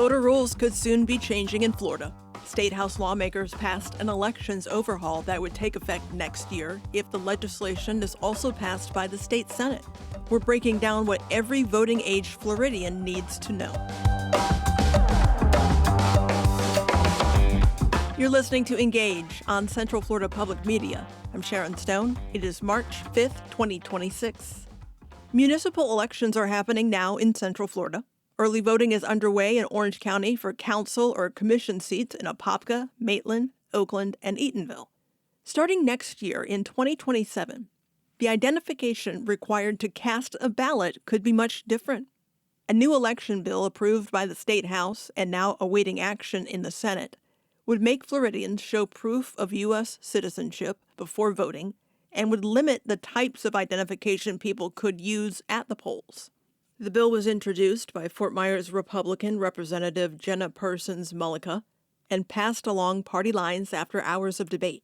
Voter rules could soon be changing in Florida. State House lawmakers passed an elections overhaul that would take effect next year if the legislation is also passed by the state Senate. We're breaking down what every voting age Floridian needs to know. You're listening to Engage on Central Florida Public Media. I'm Sharon Stone. It is March 5th, 2026. Municipal elections are happening now in Central Florida. Early voting is underway in Orange County for council or commission seats in Apopka, Maitland, Oakland, and Eatonville. Starting next year in 2027, the identification required to cast a ballot could be much different. A new election bill approved by the State House and now awaiting action in the Senate would make Floridians show proof of U.S. citizenship before voting and would limit the types of identification people could use at the polls. The bill was introduced by Fort Myers Republican Representative Jenna Persons-Mullica and passed along party lines after hours of debate.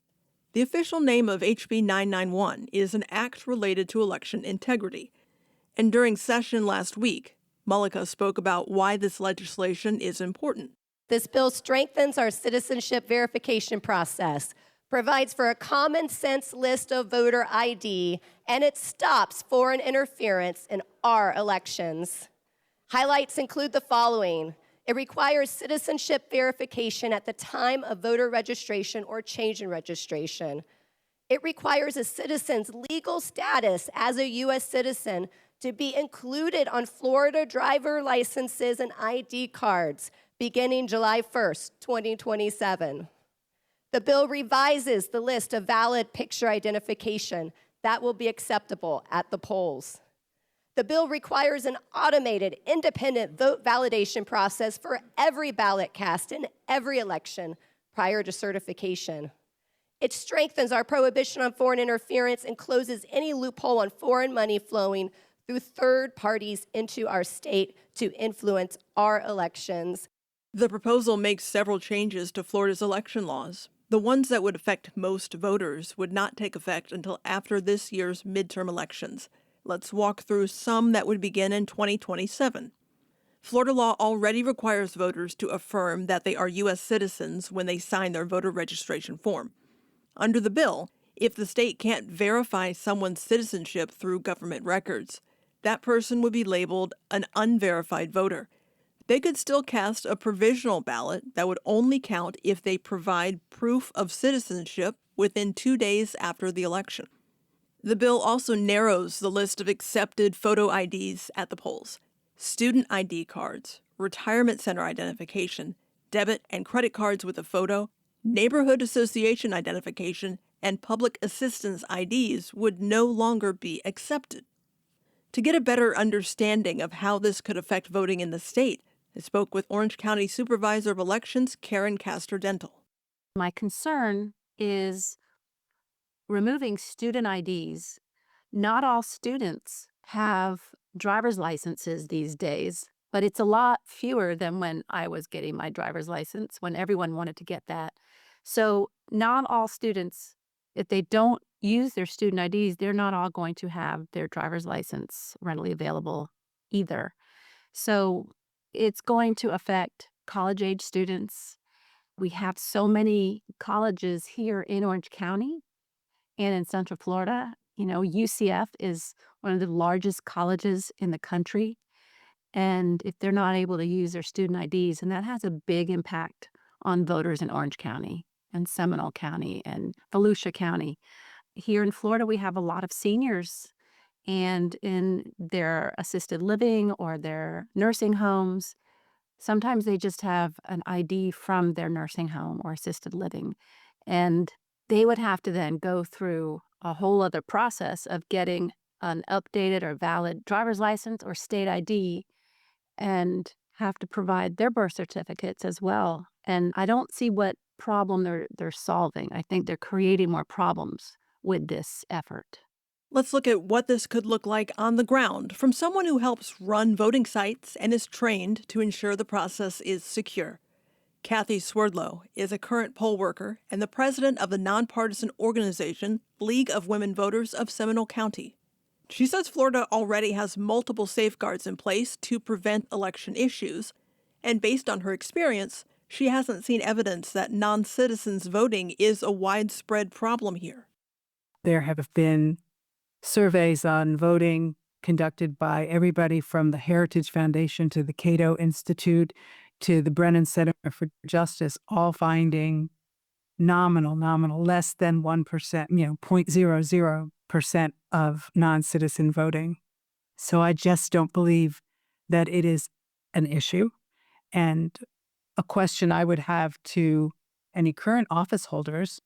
The official name of HB 991 is an act related to election integrity. And during session last week, Mullica spoke about why this legislation is important. This bill strengthens our citizenship verification process, provides for a common sense list of voter ID, and it stops foreign interference in our elections. Highlights include the following. It requires citizenship verification at the time of voter registration or change in registration. It requires a citizen's legal status as a U.S. citizen to be included on Florida driver licenses and ID cards beginning July 1st, 2027. The bill revises the list of valid picture identification that will be acceptable at the polls. The bill requires an automated, independent vote validation process for every ballot cast in every election prior to certification. It strengthens our prohibition on foreign interference and closes any loophole on foreign money flowing through third parties into our state to influence our elections. The proposal makes several changes to Florida's election laws. The ones that would affect most voters would not take effect until after this year's midterm elections. Let's walk through some that would begin in 2027. Florida law already requires voters to affirm that they are U.S. citizens when they sign their voter registration form. Under the bill, if the state can't verify someone's citizenship through government records, that person would be labeled an unverified voter. They could still cast a provisional ballot that would only count if they provide proof of citizenship within 2 days after the election. The bill also narrows the list of accepted photo IDs at the polls. Student ID cards, retirement center identification, debit and credit cards with a photo, neighborhood association identification, and public assistance IDs would no longer be accepted. To get a better understanding of how this could affect voting in the state, I spoke with Orange County Supervisor of Elections, Karen Castor-Dental. My concern is removing student IDs. Not all students have driver's licenses these days, but it's a lot fewer than when I was getting my driver's license, when everyone wanted to get that. So not all students, if they don't use their student IDs, they're not all going to have their driver's license readily available either. So it's going to affect college-age students. We have so many colleges here in Orange County and in Central Florida. You know, UCF is one of the largest colleges in the country. And if they're not able to use their student IDs, and that has a big impact on voters in Orange County and Seminole County and Volusia County. Here in Florida, we have a lot of seniors, and in their assisted living or their nursing homes, sometimes they just have an ID from their nursing home or assisted living. And they would have to then go through a whole other process of getting an updated or valid driver's license or state ID and have to provide their birth certificates as well. And I don't see what problem they're solving. I think they're creating more problems with this effort. Let's look at what this could look like on the ground from someone who helps run voting sites and is trained to ensure the process is secure. Kathy Swerdlow is a current poll worker and the president of the nonpartisan organization League of Women Voters of Seminole County. She says Florida already has multiple safeguards in place to prevent election issues, And based on her experience, she hasn't seen evidence that non-citizens voting is a widespread problem here. There have been surveys on voting conducted by everybody from the Heritage Foundation to the Cato Institute to the Brennan Center for Justice, all finding nominal, less than 1%, 0.00% of non-citizen voting. So I just don't believe that it is an issue. And a question I would have to any current office holders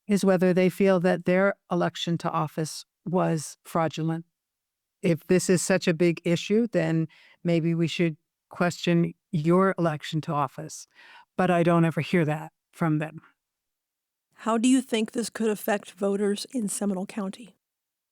is whether they feel that their election to office was fraudulent. If this is such a big issue, then maybe we should question your election to office. But I don't ever hear that from them. How do you think this could affect voters in Seminole County?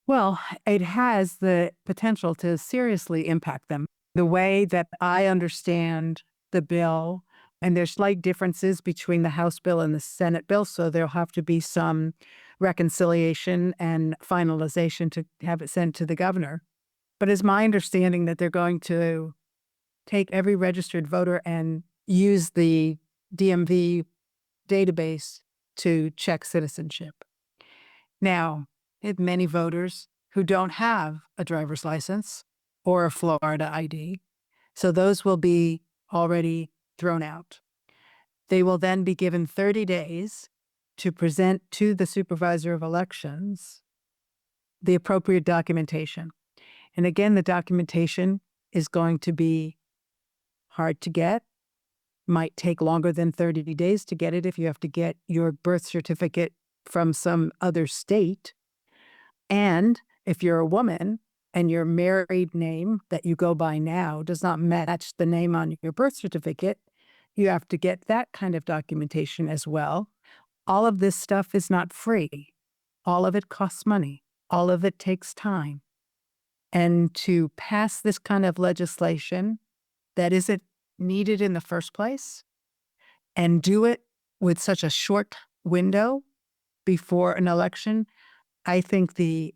Well, it has the potential to seriously impact them. The way that I understand the bill, and there's slight differences between the House bill and the Senate bill, so there'll have to be some reconciliation and finalization to have it sent to the governor. But it's my understanding that they're going to take every registered voter and use the DMV database to check citizenship. Now, we have many voters who don't have a driver's license or a Florida ID, so those will be already thrown out. They will then be given 30 days to present to the supervisor of elections the appropriate documentation. And again, the documentation is going to be hard to get, might take longer than 30 days to get it if you have to get your birth certificate from some other state. And if you're a woman and your married name that you go by now does not match the name on your birth certificate, you have to get that kind of documentation as well. All of this stuff is not free. All of it costs money. All of it takes time. And to pass this kind of legislation that isn't needed in the first place and do it with such a short window before an election, I think the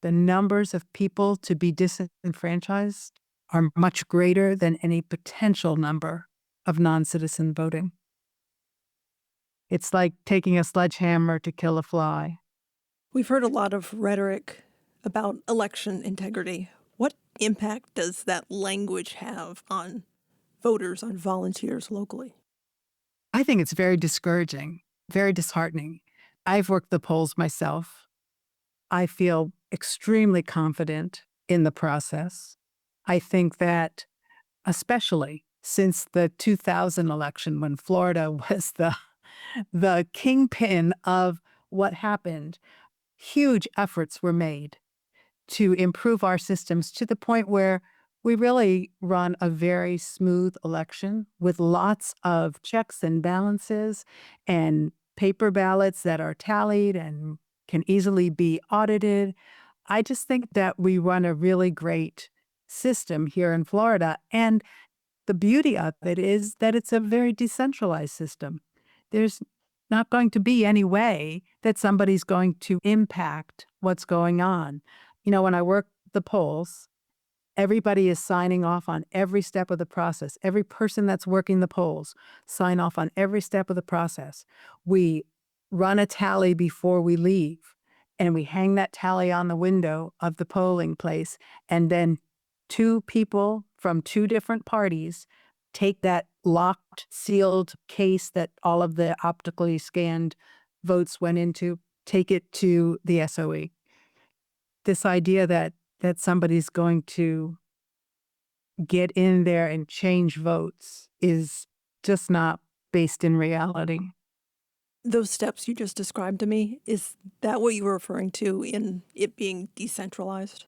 numbers of people to be disenfranchised are much greater than any potential number of non-citizen voting. It's like taking a sledgehammer to kill a fly. We've heard a lot of rhetoric about election integrity. What impact does that language have on voters, on volunteers locally? I think it's very discouraging, very disheartening. I've worked the polls myself. I feel extremely confident in the process. I think that especially since the 2000 election, when Florida was the kingpin of what happened, huge efforts were made to improve our systems to the point where we really run a very smooth election with lots of checks and balances and paper ballots that are tallied and can easily be audited. I just think that we run a really great system here in Florida. And the beauty of it is that it's a very decentralized system. There's not going to be any way that somebody's going to impact what's going on. When I work the polls, everybody is signing off on every step of the process. Every person that's working the polls sign off on every step of the process. We run a tally before we leave, and we hang that tally on the window of the polling place, and then two people from two different parties take that locked, sealed case that all of the optically scanned votes went into, take it to the SOE. This idea that somebody's going to get in there and change votes is just not based in reality. Those steps you just described to me, is that what you were referring to in it being decentralized?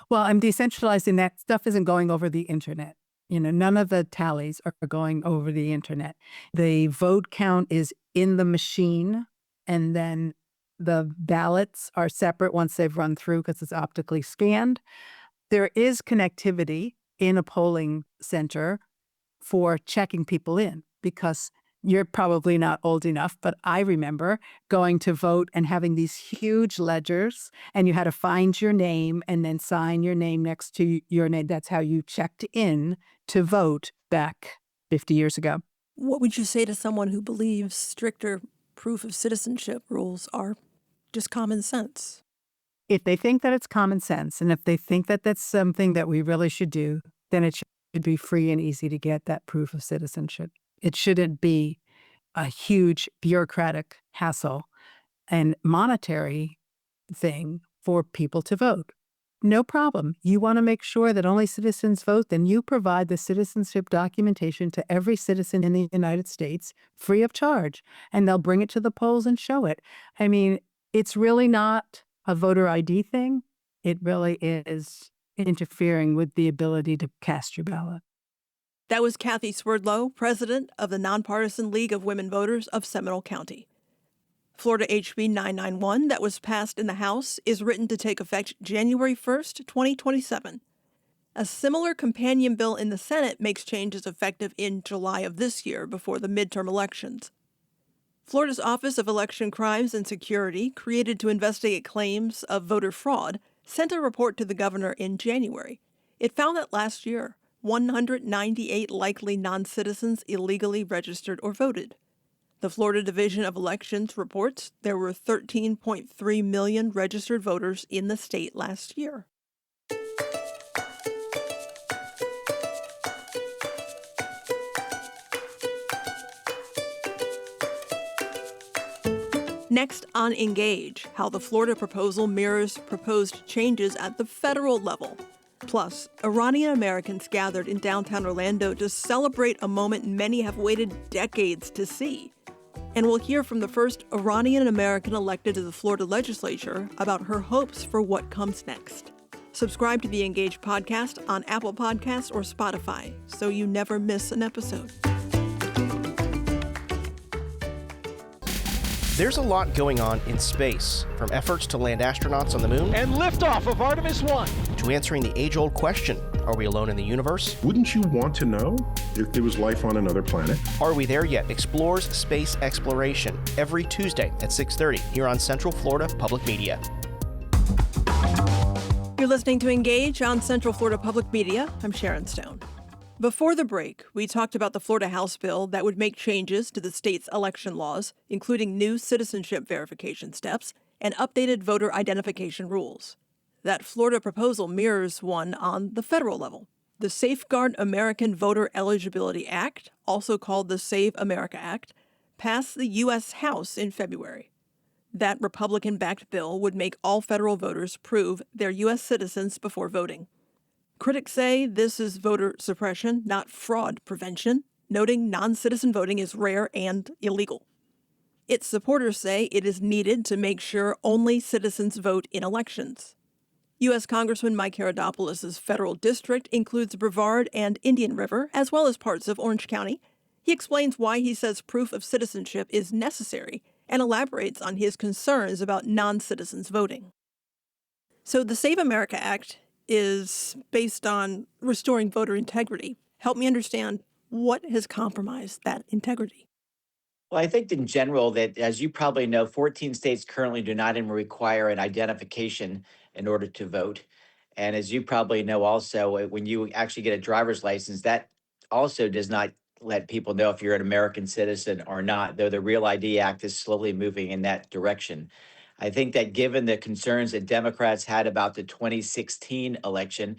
Well, I'm decentralizing that stuff isn't going over the internet. None of the tallies are going over the internet. The vote count is in the machine, and then the ballots are separate once they've run through because it's optically scanned. There is connectivity in a polling center for checking people in, because you're probably not old enough, but I remember going to vote and having these huge ledgers, and you had to find your name and then sign your name next to your name. That's how you checked in to vote back 50 years ago. What would you say to someone who believes stricter proof of citizenship rules are just common sense? If they think that it's common sense, and if they think that that's something that we really should do, then it should be free and easy to get that proof of citizenship. It shouldn't be a huge bureaucratic hassle and monetary thing for people to vote. No problem. You want to make sure that only citizens vote, then you provide the citizenship documentation to every citizen in the United States free of charge, and they'll bring it to the polls and show it. I mean, it's really not a voter ID thing. It really is interfering with the ability to cast your ballot. That was Kathy Swerdlow, president of the Nonpartisan League of Women Voters of Seminole County. Florida HB 991 that was passed in the House is written to take effect January 1st, 2027. A similar companion bill in the Senate makes changes effective in July of this year before the midterm elections. Florida's Office of Election Crimes and Security, created to investigate claims of voter fraud, sent a report to the governor in January. It found that last year, 198 likely non-citizens illegally registered or voted. The Florida Division of Elections reports there were 13.3 million registered voters in the state last year. Next on Engage, how the Florida proposal mirrors proposed changes at the federal level. Plus, Iranian Americans gathered in downtown Orlando to celebrate a moment many have waited decades to see. And we'll hear from the first Iranian American elected to the Florida Legislature about her hopes for what comes next. Subscribe to the Engage podcast on Apple Podcasts or Spotify so you never miss an episode. There's a lot going on in space, from efforts to land astronauts on the moon and liftoff of Artemis 1 to answering the age-old question, are we alone in the universe? Wouldn't you want to know if there was life on another planet? Are We There Yet? Explores space exploration every Tuesday at 6:30 here on Central Florida Public Media. You're listening to Engage on Central Florida Public Media. I'm Sharon Stone. Before the break, we talked about the Florida House bill that would make changes to the state's election laws, including new citizenship verification steps and updated voter identification rules. That Florida proposal mirrors one on the federal level. The Safeguard American Voter Eligibility Act, also called the Save America Act, passed the U.S. House in February. That Republican-backed bill would make all federal voters prove they're U.S. citizens before voting. Critics say this is voter suppression, not fraud prevention, noting non-citizen voting is rare and illegal. Its supporters say it is needed to make sure only citizens vote in elections. U.S. Congressman Mike Haridopolos' federal district includes Brevard and Indian River, as well as parts of Orange County. He explains why he says proof of citizenship is necessary and elaborates on his concerns about non-citizens voting. So the Save America Act is based on restoring voter integrity. Help me understand what has compromised that integrity. Well, I think in general that, as you probably know, 14 states currently do not even require an identification in order to vote. And as you probably know also, when you actually get a driver's license, that also does not let people know if you're an American citizen or not, though the Real ID Act is slowly moving in that direction. I think that given the concerns that Democrats had about the 2016 election,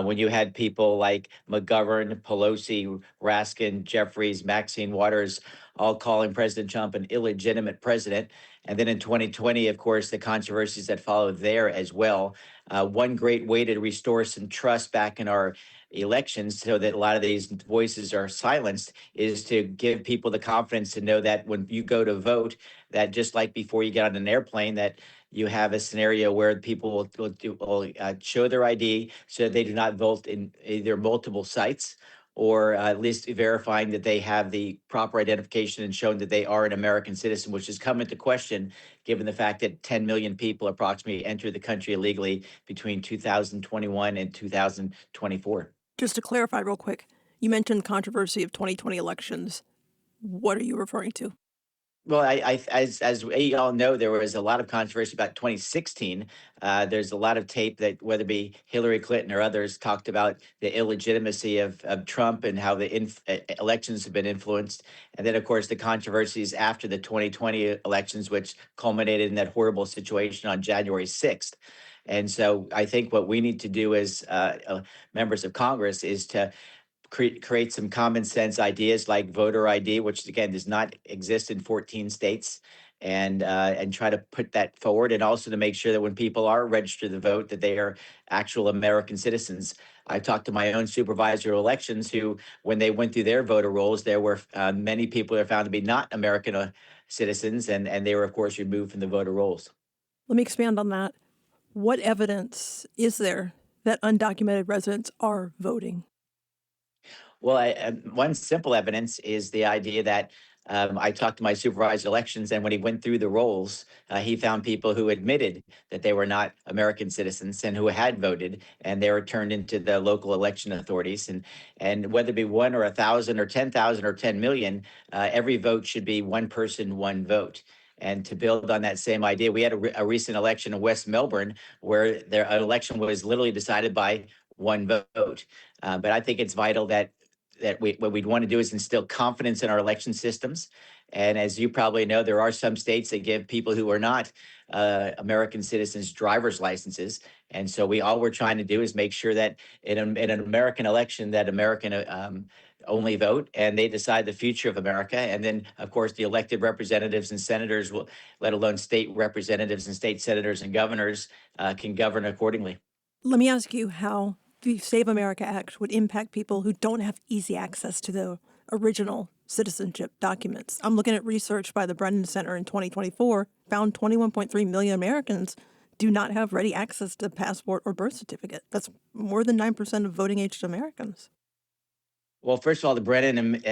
when you had people like McGovern, Pelosi, Raskin, Jeffries, Maxine Waters, all calling President Trump an illegitimate president. And then in 2020, of course, the controversies that followed there as well. One great way to restore some trust back in our elections so that a lot of these voices are silenced is to give people the confidence to know that when you go to vote, that just like before you get on an airplane, that you have a scenario where people will show their ID so that they do not vote in either multiple sites or at least verifying that they have the proper identification and showing that they are an American citizen, which has come into question given the fact that 10 million people approximately entered the country illegally between 2021 and 2024. Just to clarify real quick, you mentioned controversy of 2020 elections. What are you referring to? Well, as we all know, there was a lot of controversy about 2016. There's a lot of tape that whether it be Hillary Clinton or others talked about the illegitimacy of Trump and how the elections have been influenced. And then, of course, the controversies after the 2020 elections, which culminated in that horrible situation on January 6th. And so I think what we need to do as members of Congress is to create some common sense ideas like voter ID, which again does not exist in 14 states, and try to put that forward, and also to make sure that when people are registered to vote, that they are actual American citizens. I talked to my own supervisor of elections, who, when they went through their voter rolls, there were many people that are found to be not American citizens, and they were, of course, removed from the voter rolls. Let me expand on that. What evidence is there that undocumented residents are voting? Well, one simple evidence is the idea that I talked to my supervisor of elections, and when he went through the rolls, he found people who admitted that they were not American citizens and who had voted, and they were turned into the local election authorities. And whether it be one or 1,000 or 10,000 or 10 million, every vote should be one person, one vote. And to build on that same idea, we had a recent election in West Melbourne where their election was literally decided by one vote. But I think it's vital that what we'd want to do is instill confidence in our election systems. And as you probably know, there are some states that give people who are not American citizens driver's licenses. And so all we're trying to do is make sure that in an American election, that American only vote, and they decide the future of America. And then, of course, the elected representatives and senators will, let alone state representatives and state senators and governors, can govern accordingly. Let me ask you how the Save America Act would impact people who don't have easy access to the original citizenship documents. I'm looking at research by the Brennan Center in 2024, found 21.3 million Americans do not have ready access to passport or birth certificate. That's more than 9% of voting age Americans. Well, first of all, the Brennan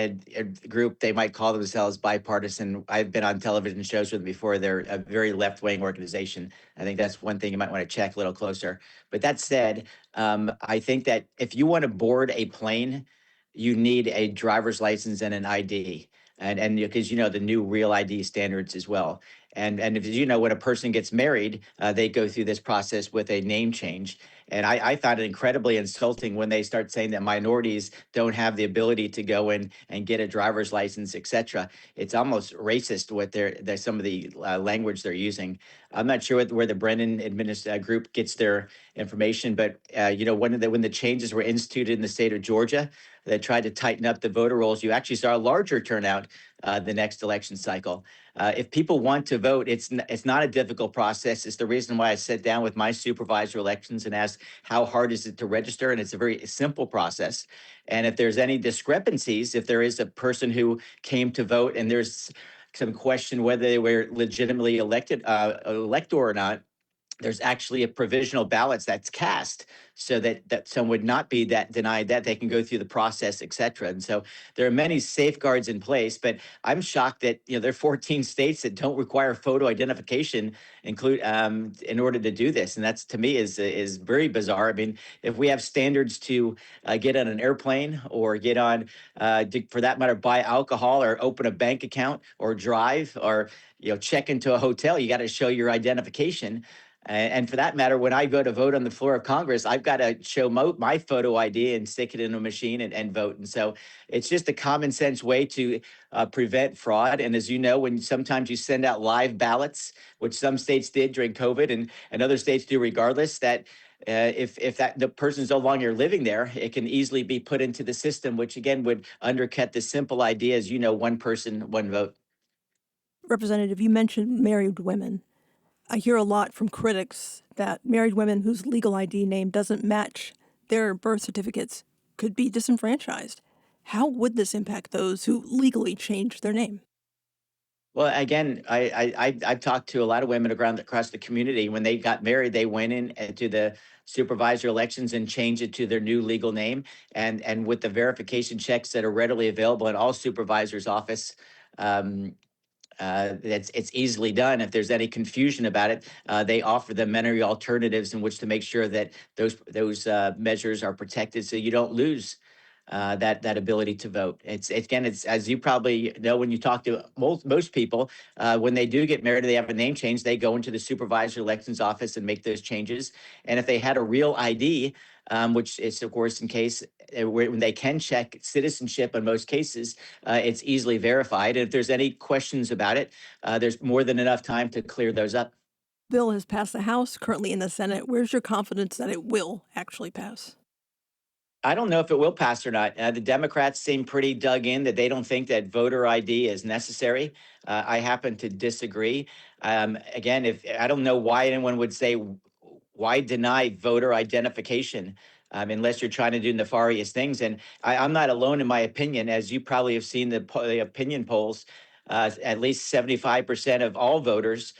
group, they might call themselves bipartisan. I've been on television shows with them before. They're a very left-wing organization. I think that's one thing you might want to check a little closer. But that said, I think that if you want to board a plane, you need a driver's license and an ID. And because the new real ID standards as well. And if you know, when a person gets married, they go through this process with a name change. And I found it incredibly insulting when they start saying that minorities don't have the ability to go in and get a driver's license, et cetera. It's almost racist what some of the language they're using. I'm not sure where the Brennan group gets their information, but when the changes were instituted in the state of Georgia, that tried to tighten up the voter rolls, you actually saw a larger turnout the next election cycle. If people want to vote, it's not a difficult process. It's the reason why I sat down with my supervisor of elections and asked, how hard is it to register? And it's a very simple process. And if there's any discrepancies, if there is a person who came to vote and there's some question whether they were legitimately elector or not, there's actually a provisional ballots that's cast so that some would not be denied, that they can go through the process, et cetera. And so there are many safeguards in place, but I'm shocked that there are 14 states that don't require photo identification in order to do this. And that's, to me, is very bizarre. I mean, if we have standards to get on an airplane or get on, for that matter, buy alcohol or open a bank account or drive or check into a hotel, you got to show your identification. And for that matter, when I go to vote on the floor of Congress, I've got to show my photo ID and stick it in a machine and vote. And so it's just a common sense way to prevent fraud. And as you know, when sometimes you send out live ballots, which some states did during COVID and other states do regardless, that if the person's no longer living there, it can easily be put into the system, which again would undercut the simple idea, as one person, one vote. Representative, you mentioned married women. I hear a lot from critics that married women whose legal ID name doesn't match their birth certificates could be disenfranchised. How would this impact those who legally changed their name? Well, again, I've talked to a lot of women across the community. When they got married, they went in to the supervisor elections and changed it to their new legal name. And with the verification checks that are readily available in all supervisors' office, it's easily done. If there's any confusion about it, they offer them many alternatives in which to make sure that those measures are protected, so you don't lose that ability to vote. It's again, it's as you probably know when you talk to most people, when they do get married, they have a name change. They go into the supervisor elections office and make those changes. And if they had a real ID, which is of course in case when they can check citizenship in most cases, it's easily verified. And if there's any questions about it, there's more than enough time to clear those up. Bill has passed the House, currently in the Senate. Where's your confidence that it will actually pass? I don't know if it will pass or not. The Democrats seem pretty dug in that they don't think that voter ID is necessary. I happen to disagree. Again, if I don't know why anyone would say why deny voter identification unless you're trying to do nefarious things. And I'm not alone in my opinion, as you probably have seen the opinion polls. At least 75% of all voters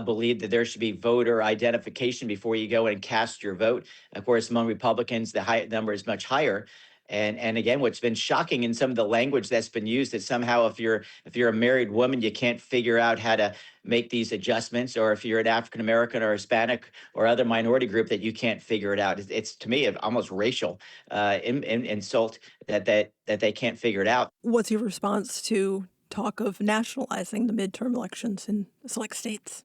believe that there should be voter identification before you go and cast your vote. Of course, among Republicans, the high number is much higher. And again, what's been shocking in some of the language that's been used that somehow if you're a married woman, you can't figure out how to make these adjustments, or if you're an African American or Hispanic or other minority group that you can't figure it out. It's to me almost racial insult that they can't figure it out. What's your response to talk of nationalizing the midterm elections in select states?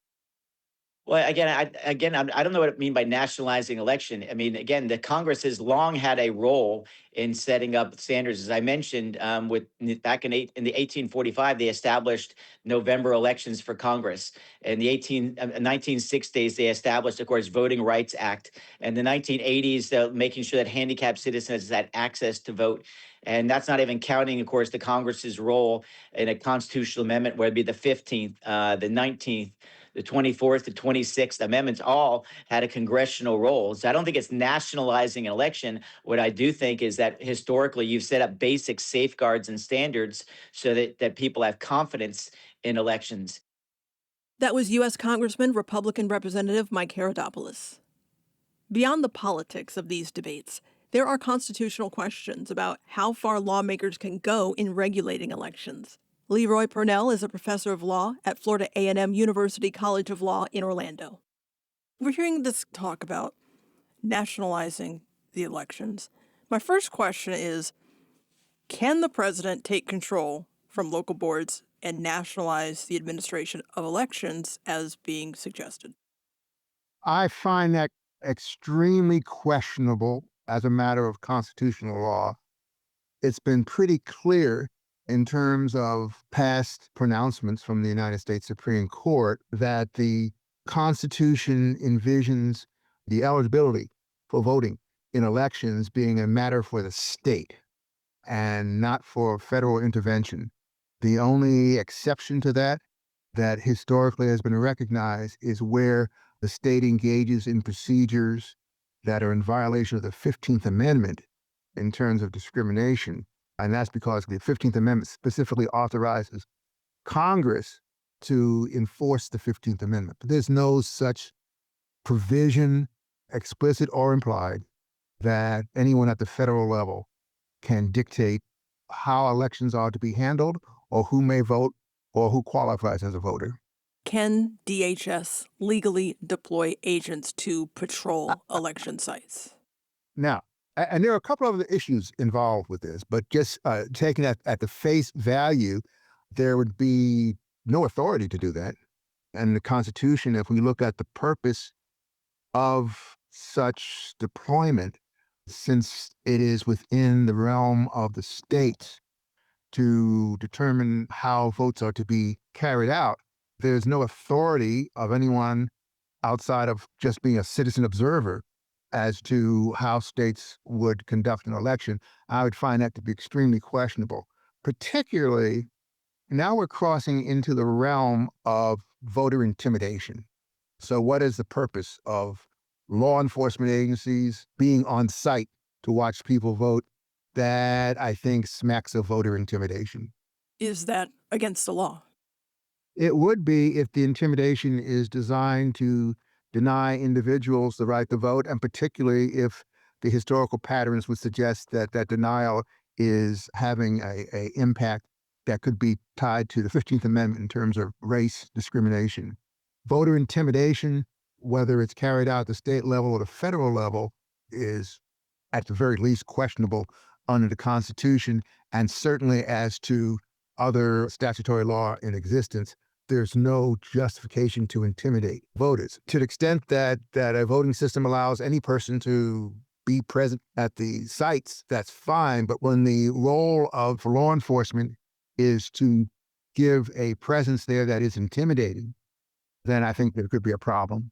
Well, I don't know what I mean by nationalizing election. I mean, again, the Congress has long had a role in setting up standards. As I mentioned, back in the 1845, they established November elections for Congress. In the 1960s, they established, of course, Voting Rights Act. And the 1980s, making sure that handicapped citizens had access to vote. And that's not even counting, of course, the Congress's role in a constitutional amendment, where it'd be the 15th, the 19th, the 24th, the 26th amendments all had a congressional role. So I don't think it's nationalizing an election. What I do think is that historically you've set up basic safeguards and standards so that people have confidence in elections. That was U.S. Congressman, Republican Representative Mike Haridopolos. Beyond the politics of these debates, there are constitutional questions about how far lawmakers can go in regulating elections. Leroy Purnell is a professor of law at Florida A&M University College of Law in Orlando. We're hearing this talk about nationalizing the elections. My first question is, can the president take control from local boards and nationalize the administration of elections as being suggested? I find that extremely questionable as a matter of constitutional law. It's been pretty clear in terms of past pronouncements from the United States Supreme Court that the Constitution envisions the eligibility for voting in elections being a matter for the state and not for federal intervention. The only exception to that historically has been recognized is where the state engages in procedures that are in violation of the 15th Amendment in terms of discrimination. And that's because the 15th Amendment specifically authorizes Congress to enforce the 15th Amendment. But there's no such provision, explicit or implied, that anyone at the federal level can dictate how elections are to be handled or who may vote or who qualifies as a voter. Can DHS legally deploy agents to patrol election sites? Now, and there are a couple of other issues involved with this, but just taking it at the face value, there would be no authority to do that. And the Constitution, if we look at the purpose of such deployment, since it is within the realm of the states to determine how votes are to be carried out, there's no authority of anyone outside of just being a citizen observer as to how states would conduct an election. I would find that to be extremely questionable, particularly now we're crossing into the realm of voter intimidation. So what is the purpose of law enforcement agencies being on site to watch people vote? That, I think, smacks of voter intimidation. Is that against the law? It would be if the intimidation is designed to deny individuals the right to vote, and particularly if the historical patterns would suggest that that denial is having a impact that could be tied to the 15th Amendment in terms of race discrimination. Voter intimidation, whether it's carried out at the state level or the federal level, is at the very least questionable under the Constitution, and certainly as to other statutory law in existence, there's no justification to intimidate voters. To the extent that a voting system allows any person to be present at the sites, that's fine. But when the role of law enforcement is to give a presence there that is intimidating, then I think there could be a problem.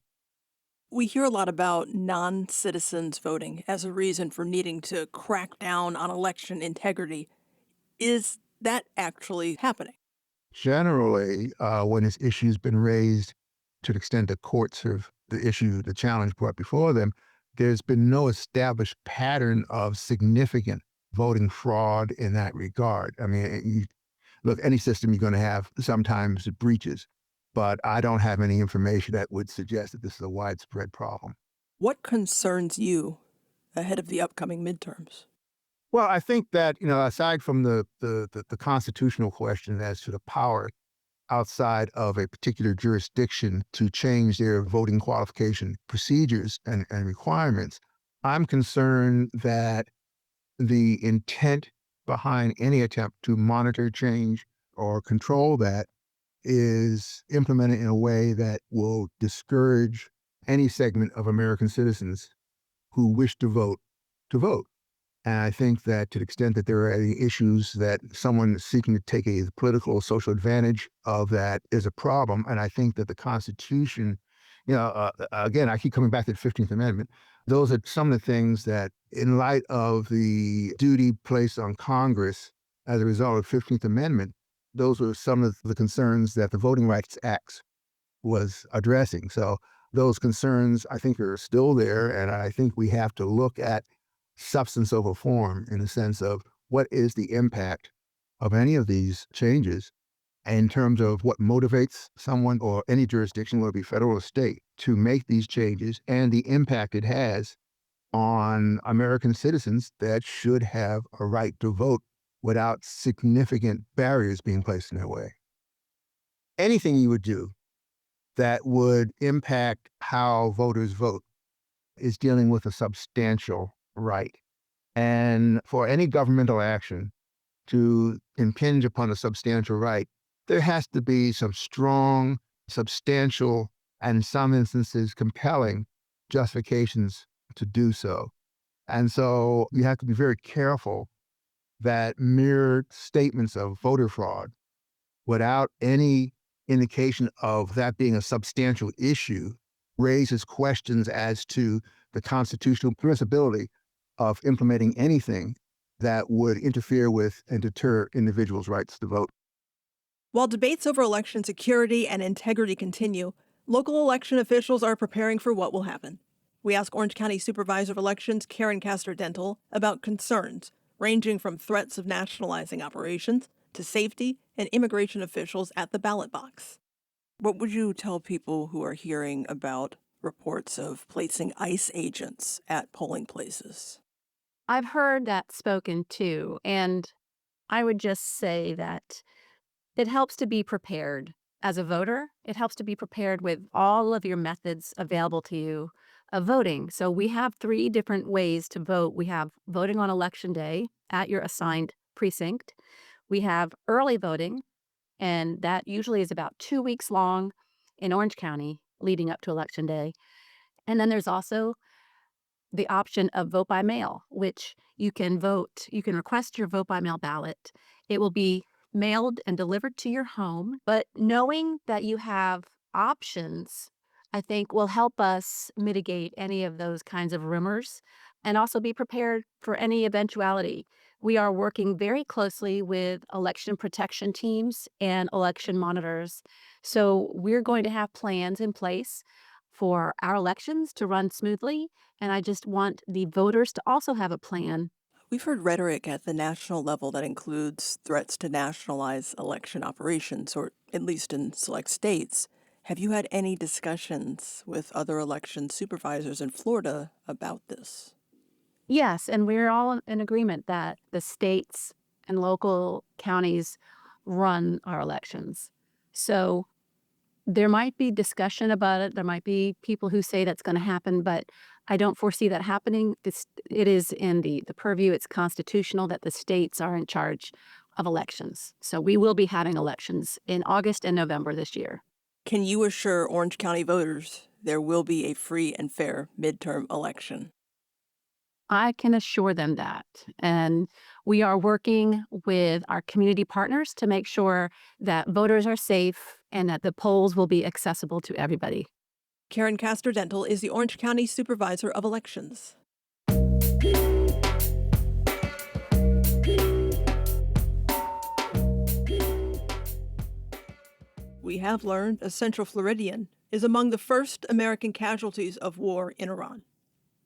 We hear a lot about non-citizens voting as a reason for needing to crack down on election integrity. Is that actually happening? Generally, when this issue's been raised to the extent that courts have the challenge brought before them, there's been no established pattern of significant voting fraud in that regard. I mean, look, any system you're going to have sometimes breaches, but I don't have any information that would suggest that this is a widespread problem. What concerns you ahead of the upcoming midterms? Well, I think that, aside from the constitutional question as to the power outside of a particular jurisdiction to change their voting qualification procedures and requirements, I'm concerned that the intent behind any attempt to monitor change or control that is implemented in a way that will discourage any segment of American citizens who wish to vote to vote. And I think that to the extent that there are any issues that someone seeking to take a political or social advantage of that is a problem. And I think that the Constitution, again, I keep coming back to the 15th Amendment. Those are some of the things that, in light of the duty placed on Congress as a result of the 15th Amendment, those were some of the concerns that the Voting Rights Act was addressing. So those concerns, I think, are still there. And I think we have to look at substance over form in the sense of what is the impact of any of these changes in terms of what motivates someone or any jurisdiction, whether it be federal or state, to make these changes and the impact it has on American citizens that should have a right to vote without significant barriers being placed in their way. Anything you would do that would impact how voters vote is dealing with a substantial right. And for any governmental action to impinge upon a substantial right, there has to be some strong, substantial, and in some instances, compelling justifications to do so. And so you have to be very careful that mere statements of voter fraud without any indication of that being a substantial issue raises questions as to the constitutional permissibility of implementing anything that would interfere with and deter individuals' rights to vote. While debates over election security and integrity continue, local election officials are preparing for what will happen. We asked Orange County Supervisor of Elections Karen Castor-Dental about concerns ranging from threats of nationalizing operations to safety and immigration officials at the ballot box. What would you tell people who are hearing about reports of placing ICE agents at polling places? I've heard that spoken too, and I would just say that it helps to be prepared. As a voter, it helps to be prepared with all of your methods available to you of voting. So we have 3 different ways to vote. We have voting on election day at your assigned precinct. We have early voting, and that usually is about 2 weeks long in Orange County leading up to election day. And then there's also the option of vote by mail, which you can request your vote by mail ballot. It will be mailed and delivered to your home. But knowing that you have options, I think will help us mitigate any of those kinds of rumors and also be prepared for any eventuality. We are working very closely with election protection teams and election monitors. So we're going to have plans in place for our elections to run smoothly. And I just want the voters to also have a plan. We've heard rhetoric at the national level that includes threats to nationalize election operations, or at least in select states. Have you had any discussions with other election supervisors in Florida about this? Yes, and we're all in agreement that the states and local counties run our elections. So There might be discussion about it. There might be people who say that's going to happen, but I don't foresee that happening. It is in the purview. It's constitutional that the states are in charge of elections. So we will be having elections in August and November this year. Can you assure Orange County voters there will be a free and fair midterm election? I can assure them that. And we are working with our community partners to make sure that voters are safe and that the polls will be accessible to everybody. Karen Castor-Dental is the Orange County Supervisor of Elections. We have learned a Central Floridian is among the first American casualties of war in Iran.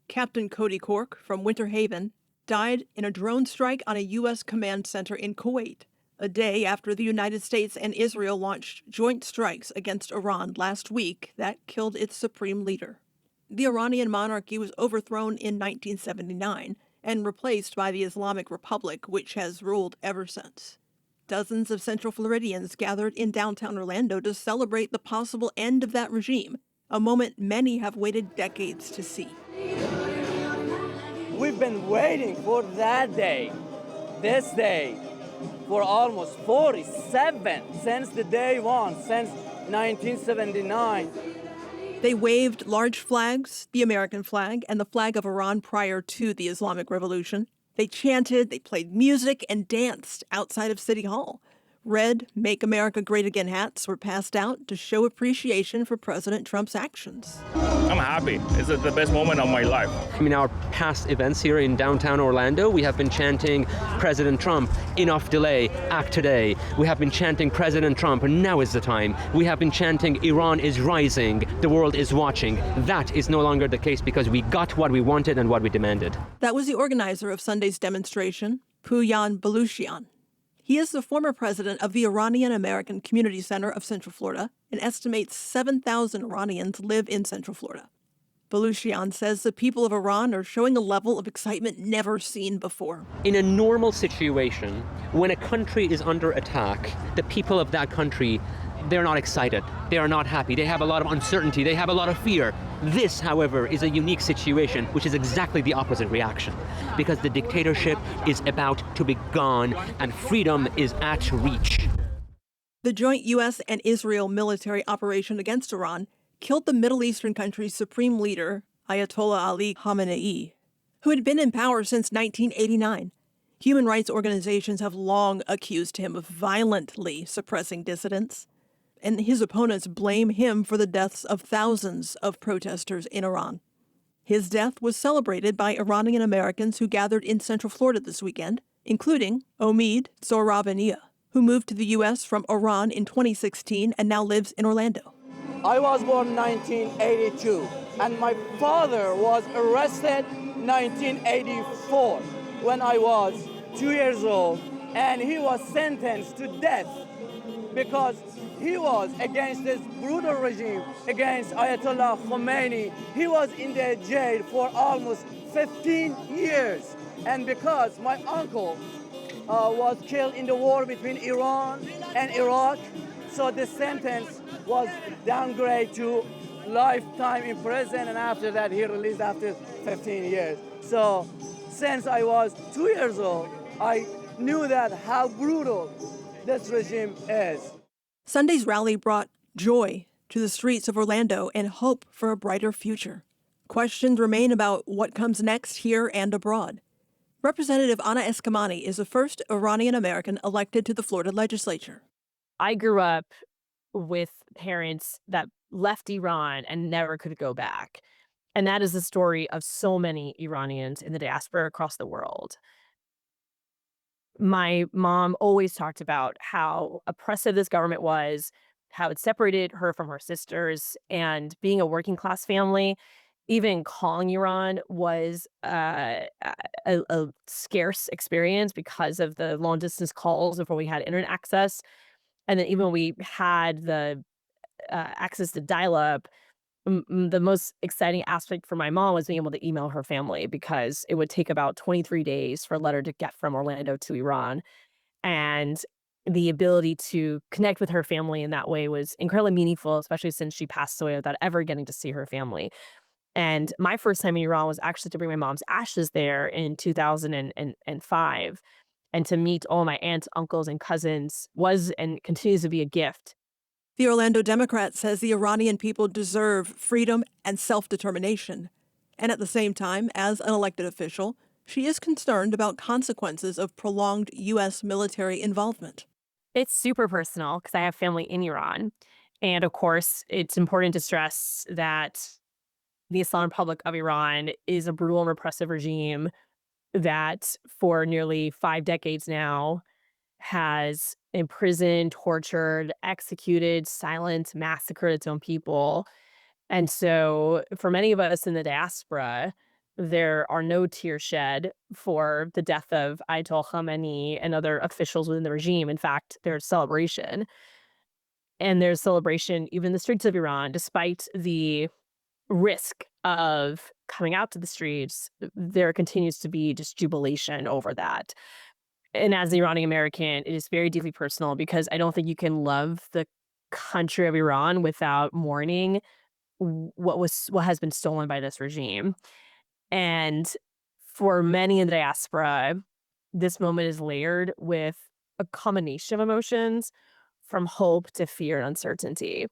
Captain Cody Cork from Winter Haven died in a drone strike on a U.S. command center in Kuwait, a day after the United States and Israel launched joint strikes against Iran last week that killed its supreme leader. The Iranian monarchy was overthrown in 1979 and replaced by the Islamic Republic, which has ruled ever since. Dozens of Central Floridians gathered in downtown Orlando to celebrate the possible end of that regime, a moment many have waited decades to see. We've been waiting for that day, this day, for almost 47, since the day one, since 1979. They waved large flags, the American flag and the flag of Iran prior to the Islamic Revolution. They chanted, they played music, and danced outside of City Hall. Red Make America Great Again hats were passed out to show appreciation for President Trump's actions. I'm happy. It's the best moment of my life. In our past events here in downtown Orlando, we have been chanting President Trump, enough delay, act today. We have been chanting President Trump, now is the time. We have been chanting Iran is rising, the world is watching. That is no longer the case because we got what we wanted and what we demanded. That was the organizer of Sunday's demonstration, Pouyan Balushian. He is the former president of the Iranian American Community Center of Central Florida and estimates 7,000 Iranians live in Central Florida. Balushian says the people of Iran are showing a level of excitement never seen before. In a normal situation, when a country is under attack, the people of that country, they're not excited. They are not happy. They have a lot of uncertainty. They have a lot of fear. This, however, is a unique situation, which is exactly the opposite reaction, because the dictatorship is about to be gone and freedom is at reach. The joint U.S. and Israel military operation against Iran killed the Middle Eastern country's supreme leader, Ayatollah Ali Khamenei, who had been in power since 1989. Human rights organizations have long accused him of violently suppressing dissidents, and his opponents blame him for the deaths of thousands of protesters in Iran. His death was celebrated by Iranian Americans who gathered in Central Florida this weekend, including Omid Sohrabania, who moved to the U.S. from Iran in 2016 and now lives in Orlando. I was born 1982, and my father was arrested 1984 when I was 2 years old, and he was sentenced to death because he was against this brutal regime, against Ayatollah Khomeini. He was in the jail for almost 15 years. And because my uncle was killed in the war between Iran and Iraq, so the sentence was downgraded to lifetime in prison, and after that he released after 15 years. So since I was 2 years old, I knew that how brutal this regime is. Sunday's rally brought joy to the streets of Orlando and hope for a brighter future. Questions remain about what comes next here and abroad. Representative Anna Eskamani is the first Iranian American elected to the Florida Legislature. I grew up with parents that left Iran and never could go back. And that is the story of so many Iranians in the diaspora across the world. My mom always talked about how oppressive this government was, how it separated her from her sisters, and being a working class family, even calling Iran was a scarce experience because of the long distance calls before we had internet access. And then even when we had the access to dial-up, the most exciting aspect for my mom was being able to email her family, because it would take about 23 days for a letter to get from Orlando to Iran. And the ability to connect with her family in that way was incredibly meaningful, especially since she passed away without ever getting to see her family. And my first time in Iran was actually to bring my mom's ashes there in 2005. And to meet all my aunts, uncles, and cousins was and continues to be a gift. The Orlando Democrat says the Iranian people deserve freedom and self-determination. And at the same time, as an elected official, she is concerned about consequences of prolonged U.S. military involvement. It's super personal because I have family in Iran. And of course, it's important to stress that the Islamic Republic of Iran is a brutal and repressive regime that for nearly 5 decades now has imprisoned, tortured, executed, silenced, massacred its own people. And so for many of us in the diaspora, there are no tears shed for the death of Ayatollah Khamenei and other officials within the regime. In fact, there's celebration. And there's celebration even in the streets of Iran, despite the risk of coming out to the streets. There continues to be just jubilation over that. And as the Iranian American, it is very deeply personal because I don't think you can love the country of Iran without mourning what has been stolen by this regime. And for many in the diaspora, this moment is layered with a combination of emotions from hope to fear and uncertainty.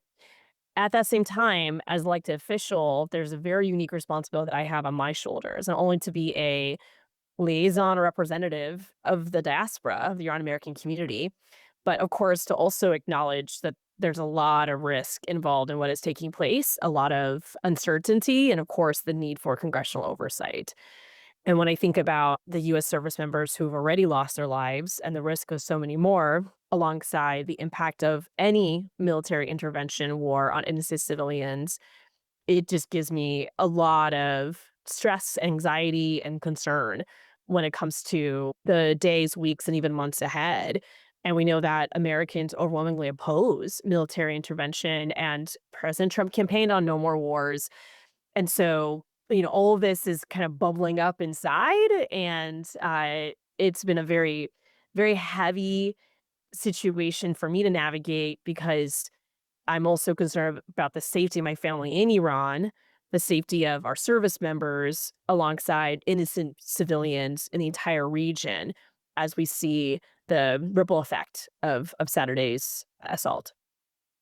At that same time, as elected official, there's a very unique responsibility that I have on my shoulders, not only to be a liaison or representative of the diaspora, of the Iranian American community, but of course to also acknowledge that there's a lot of risk involved in what is taking place, a lot of uncertainty, and of course the need for congressional oversight. And when I think about the U.S. service members who've already lost their lives and the risk of so many more, alongside the impact of any military intervention, war on innocent civilians, it just gives me a lot of stress, anxiety, and concern when it comes to the days, weeks, and even months ahead. And we know that Americans overwhelmingly oppose military intervention, and President Trump campaigned on no more wars. And so, all of this is kind of bubbling up inside, and it's been a very, very heavy situation for me to navigate because I'm also concerned about the safety of my family in Iran, the safety of our service members, alongside innocent civilians in the entire region, as we see the ripple effect of Saturday's assault.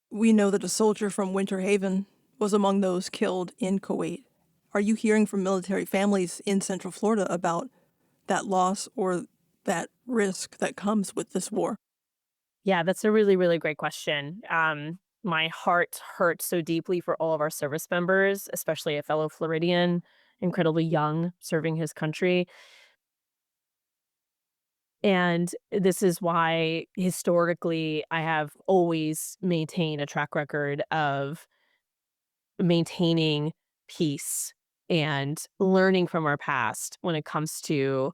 We know that a soldier from Winter Haven was among those killed in Kuwait. Are you hearing from military families in Central Florida about that loss or that risk that comes with this war? Yeah, that's a really, really great question. My heart hurts so deeply for all of our service members, especially a fellow Floridian, incredibly young, serving his country. And this is why historically I have always maintained a track record of maintaining peace and learning from our past when it comes to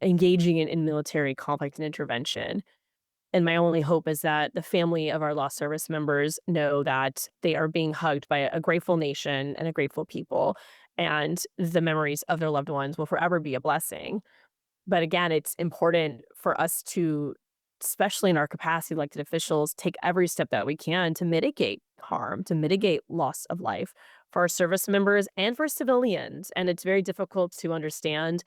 engaging in military conflict and intervention. And my only hope is that the family of our lost service members know that they are being hugged by a grateful nation and a grateful people, and the memories of their loved ones will forever be a blessing. But again, it's important for us to, especially in our capacity as elected officials, take every step that we can to mitigate harm, to mitigate loss of life for our service members and for civilians. And it's very difficult to understand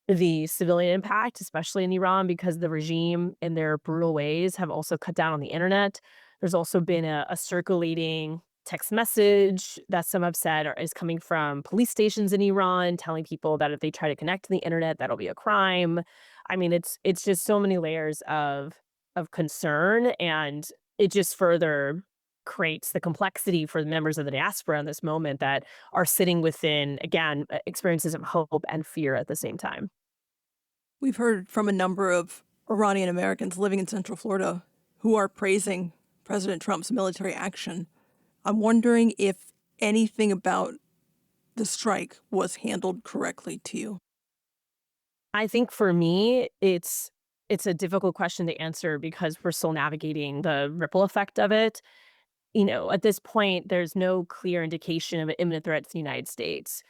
the civilian impact, especially in Iran, because the regime, in their brutal ways, have also cut down on the internet. There's also been a circulating text message that some have said is coming from police stations in Iran, telling people that if they try to connect to the internet, that'll be a crime. I mean, it's just so many layers of concern, and it just further creates the complexity for the members of the diaspora in this moment that are sitting within, again, experiences of hope and fear at the same time. We've heard from a number of Iranian Americans living in Central Florida who are praising President Trump's military action. I'm wondering if anything about the strike was handled correctly to you. I think for me, it's a difficult question to answer because we're still navigating the ripple effect of it. At this point, there's no clear indication of an imminent threat to the United States.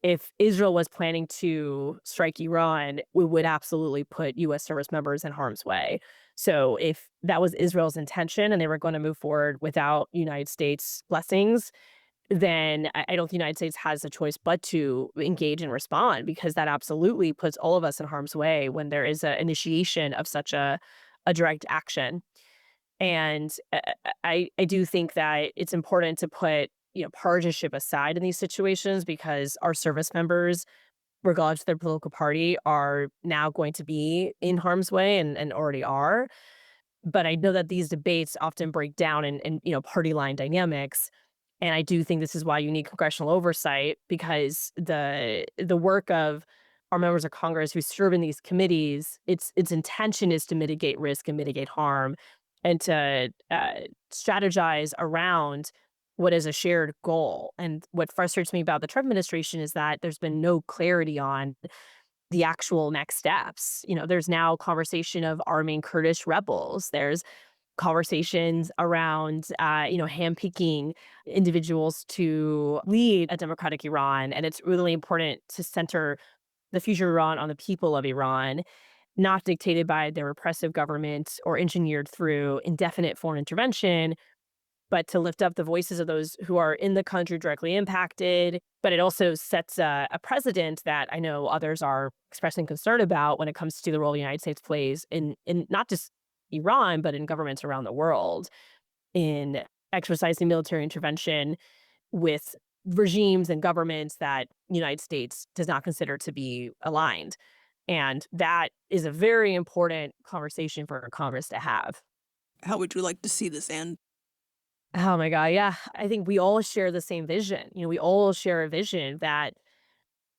if Israel was planning to strike Iran, we would absolutely put U.S. service members in harm's way. So if that was Israel's intention and they were going to move forward without United States blessings, then I don't think the United States has a choice but to engage and respond, because that absolutely puts all of us in harm's way when there is an initiation of such a direct action. And I do think that it's important to put partisanship aside in these situations, because our service members, regardless of their political party, are now going to be in harm's way and already are. But I know that these debates often break down in party line dynamics. And I do think this is why you need congressional oversight, because the work of our members of Congress who serve in these committees, its intention is to mitigate risk and mitigate harm, and to strategize around what is a shared goal. And what frustrates me about the Trump administration is that there's been no clarity on the actual next steps. There's now conversation of arming Kurdish rebels. There's conversations around, handpicking individuals to lead a democratic Iran. And it's really important to center the future of Iran on the people of Iran, not dictated by their repressive government or engineered through indefinite foreign intervention, but to lift up the voices of those who are in the country directly impacted. But it also sets a precedent that I know others are expressing concern about when it comes to the role the United States plays in not just Iran, but in governments around the world, in exercising military intervention with regimes and governments that the United States does not consider to be aligned. And that is a very important conversation for Congress to have. How would you like to see this end? Oh my God, yeah. I think we all share the same vision. We all share a vision that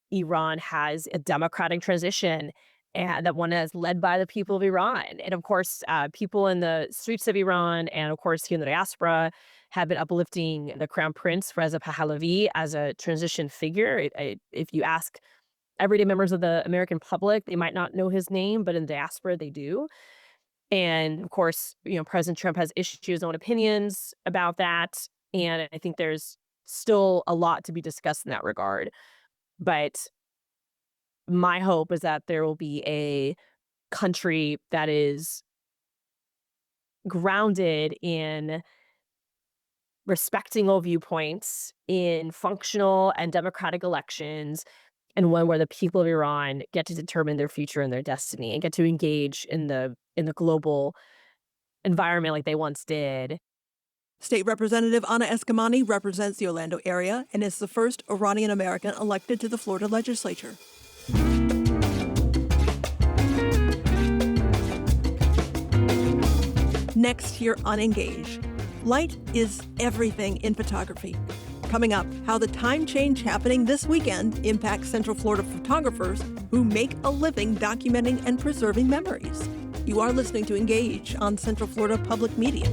Iran has a democratic transition, and that one is led by the people of Iran. And of course, people in the streets of Iran and of course here in the diaspora have been uplifting the Crown Prince Reza Pahlavi as a transition figure. If you ask everyday members of the American public, they might not know his name, but in the diaspora they do. And of course, President Trump has issued his own opinions about that. And I think there's still a lot to be discussed in that regard. But my hope is that there will be a country that is grounded in respecting all viewpoints, in functional and democratic elections, and one where the people of Iran get to determine their future and their destiny and get to engage in the global environment like they once did. State Representative Anna Eskamani represents the Orlando area and is the first Iranian American elected to the Florida Legislature. Next here on Engage, light is everything in photography. Coming up, how the time change happening this weekend impacts Central Florida photographers who make a living documenting and preserving memories. You are listening to Engage on Central Florida Public Media.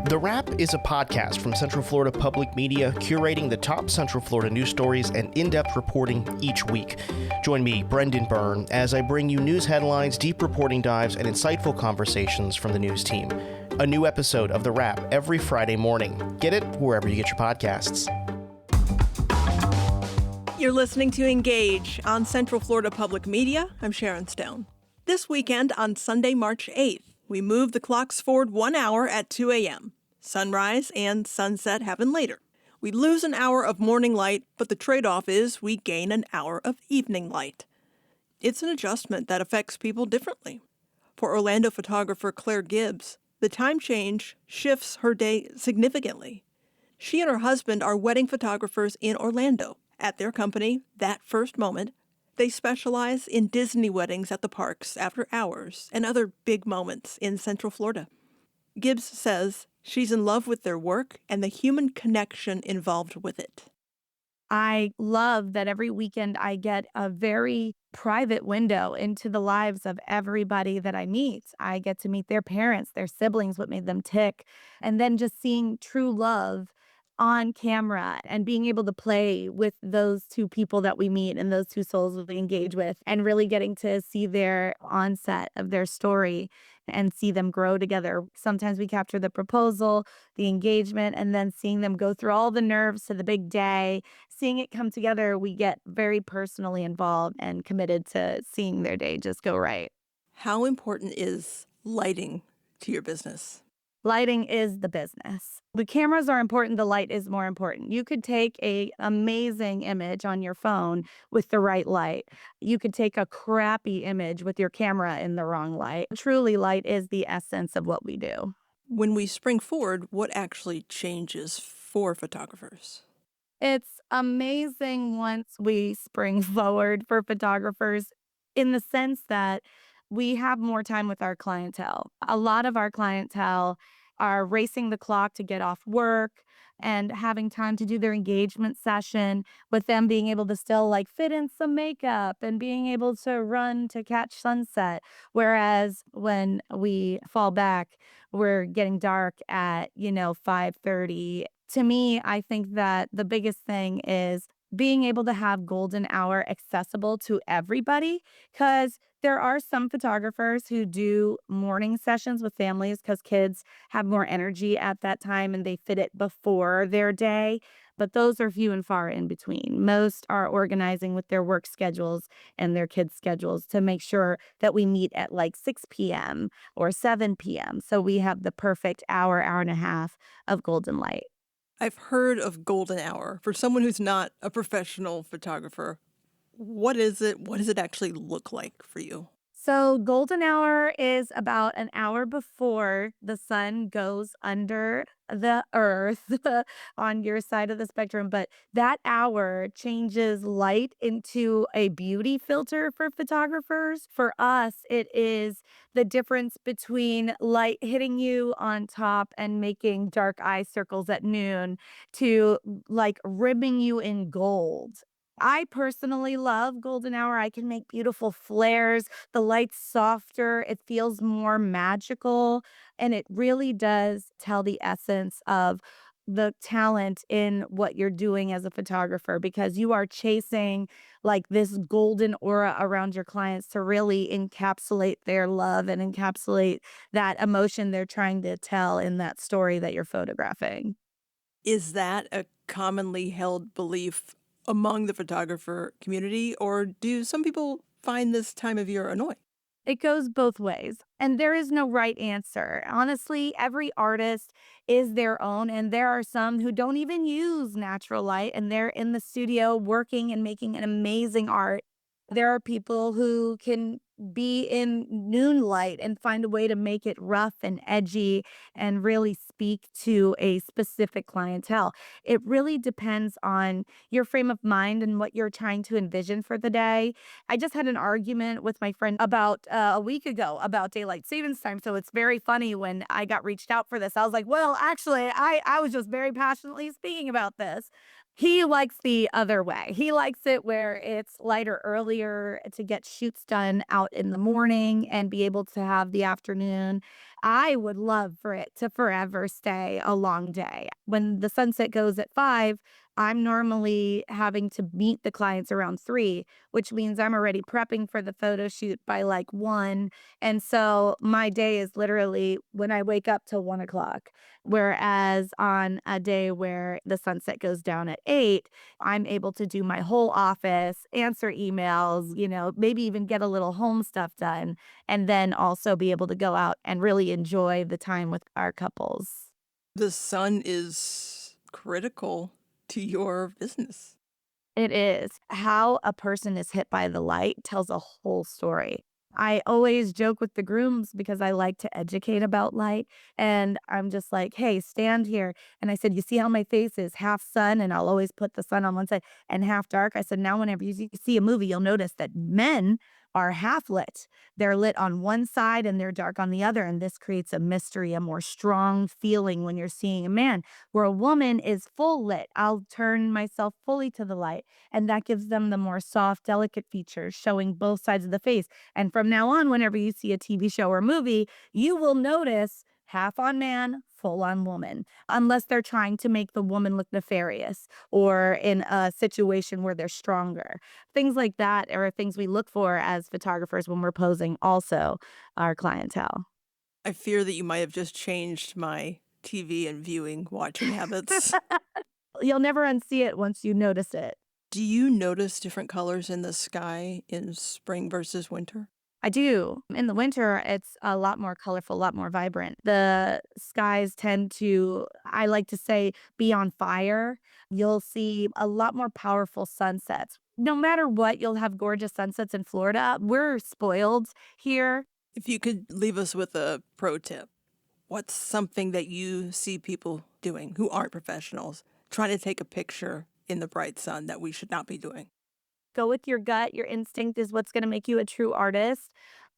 The Wrap is a podcast from Central Florida Public Media, curating the top Central Florida news stories and in-depth reporting each week. Join me, Brendan Byrne, as I bring you news headlines, deep reporting dives, and insightful conversations from the news team. A new episode of The Wrap every Friday morning. Get it wherever you get your podcasts. You're listening to Engage on Central Florida Public Media. I'm Sharon Stone. This weekend on Sunday, March 8th, we move the clocks forward 1 hour at 2 a.m. Sunrise and sunset happen later. We lose an hour of morning light, but the trade-off is we gain an hour of evening light. It's an adjustment that affects people differently. For Orlando photographer Claire Gibbs, the time change shifts her day significantly. She and her husband are wedding photographers in Orlando. At their company, That First Moment, they specialize in Disney weddings at the parks after hours and other big moments in Central Florida. Gibbs says she's in love with their work and the human connection involved with it. I love that every weekend I get a very private window into the lives of everybody that I meet. I get to meet their parents, their siblings, what made them tick, and then just seeing true love on camera and being able to play with those two people that we meet and those two souls that we engage with, and really getting to see their onset of their story and see them grow together. Sometimes we capture the proposal, the engagement, and then seeing them go through all the nerves to the big day, seeing it come together. We get very personally involved and committed to seeing their day just go right. How important is lighting to your business? Lighting is the business. The cameras are important. The light is more important. You could take a amazing image on your phone with the right light. You could take a crappy image with your camera in the wrong light. Truly, light is the essence of what we do. When we spring forward, what actually changes for photographers? It's amazing once we spring forward for photographers in the sense that we have more time with our clientele. A lot of our clientele are racing the clock to get off work and having time to do their engagement session, with them being able to still like fit in some makeup and being able to run to catch sunset. Whereas when we fall back, we're getting dark at, 5:30. To me, I think that the biggest thing is being able to have golden hour accessible to everybody, because there are some photographers who do morning sessions with families because kids have more energy at that time and they fit it before their day. But those are few and far in between. Most are organizing with their work schedules and their kids' schedules to make sure that we meet at like 6 p.m. or 7 p.m. So we have the perfect hour, hour and a half of golden light. I've heard of golden hour. For someone who's not a professional photographer, what is it? What does it actually look like for you? So golden hour is about an hour before the sun goes under the earth on your side of the spectrum. But that hour changes light into a beauty filter for photographers. For us, it is the difference between light hitting you on top and making dark eye circles at noon to like ribbing you in gold. I personally love golden hour. I can make beautiful flares. The light's softer, it feels more magical, and it really does tell the essence of the talent in what you're doing as a photographer, because you are chasing like this golden aura around your clients to really encapsulate their love and encapsulate that emotion they're trying to tell in that story that you're photographing. Is that a commonly held belief among the photographer community, or do some people find this time of year annoying? It goes both ways, and there is no right answer. Honestly, every artist is their own, and there are some who don't even use natural light, and they're in the studio working and making an amazing art. There are people who can be in noon light and find a way to make it rough and edgy and really speak to a specific clientele. It really depends on your frame of mind and what you're trying to envision for the day. I just had an argument with my friend about a week ago about daylight savings time. So it's very funny when I got reached out for this. I was like, well, actually, I was just very passionately speaking about this. He likes the other way. He likes it where it's lighter earlier to get shoots done out in the morning and be able to have the afternoon. I would love for it to forever stay a long day. When the sunset goes at 5, I'm normally having to meet the clients around 3, which means I'm already prepping for the photo shoot by like 1. And so my day is literally when I wake up till 1 o'clock. Whereas on a day where the sunset goes down at 8, I'm able to do my whole office, answer emails, maybe even get a little home stuff done, and then also be able to go out and really enjoy the time with our couples. The sun is critical to your business. It is. How a person is hit by the light tells a whole story. I always joke with the grooms because I like to educate about light. And I'm just like, hey, stand here. And I said, you see how my face is half sun? And I'll always put the sun on one side and half dark. I said, now, whenever you see a movie, you'll notice that men are half lit. They're lit on one side and they're dark on the other. And this creates a mystery, a more strong feeling when you're seeing a man. Where a woman is full lit, I'll turn myself fully to the light. And that gives them the more soft, delicate features showing both sides of the face. And from now on, whenever you see a TV show or movie, you will notice half on man, full-on woman, unless they're trying to make the woman look nefarious or in a situation where they're stronger. Things like that are things we look for as photographers when we're posing, also our clientele. I fear that you might have just changed my TV and watching habits. You'll never unsee it once you notice it. Do you notice different colors in the sky in spring versus winter? I do. In the winter, it's a lot more colorful, a lot more vibrant. The skies tend to, I like to say, be on fire. You'll see a lot more powerful sunsets. No matter what, you'll have gorgeous sunsets in Florida. We're spoiled here. If you could leave us with a pro tip, what's something that you see people doing who aren't professionals, trying to take a picture in the bright sun that we should not be doing? Go with your gut. Your instinct is what's going to make you a true artist.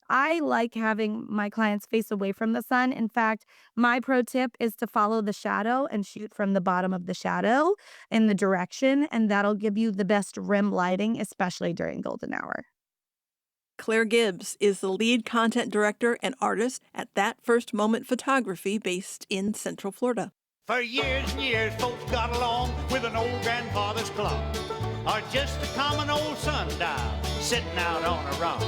I like having my clients face away from the sun. In fact, my pro tip is to follow the shadow and shoot from the bottom of the shadow in the direction, and that'll give you the best rim lighting, especially during golden hour. Claire Gibbs is the lead content director and artist at That First Moment Photography based in Central Florida. For years and years, folks got along with an old grandfather's clock, or just a common old sundial sitting out on a rock.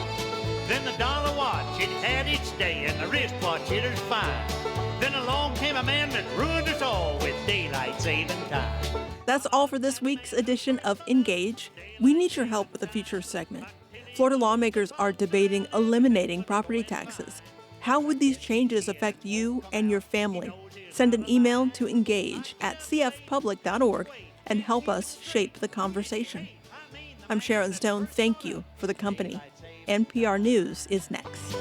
Then the dollar watch, it had its day, and the wristwatch, it was fine. Then along came a man that ruined us all with daylight saving time. That's all for this week's edition of Engage. We need your help with a future segment. Florida lawmakers are debating eliminating property taxes. How would these changes affect you and your family? Send an email to engage@cfpublic.org and help us shape the conversation. I'm Sharon Stone. Thank you for the company. NPR News is next.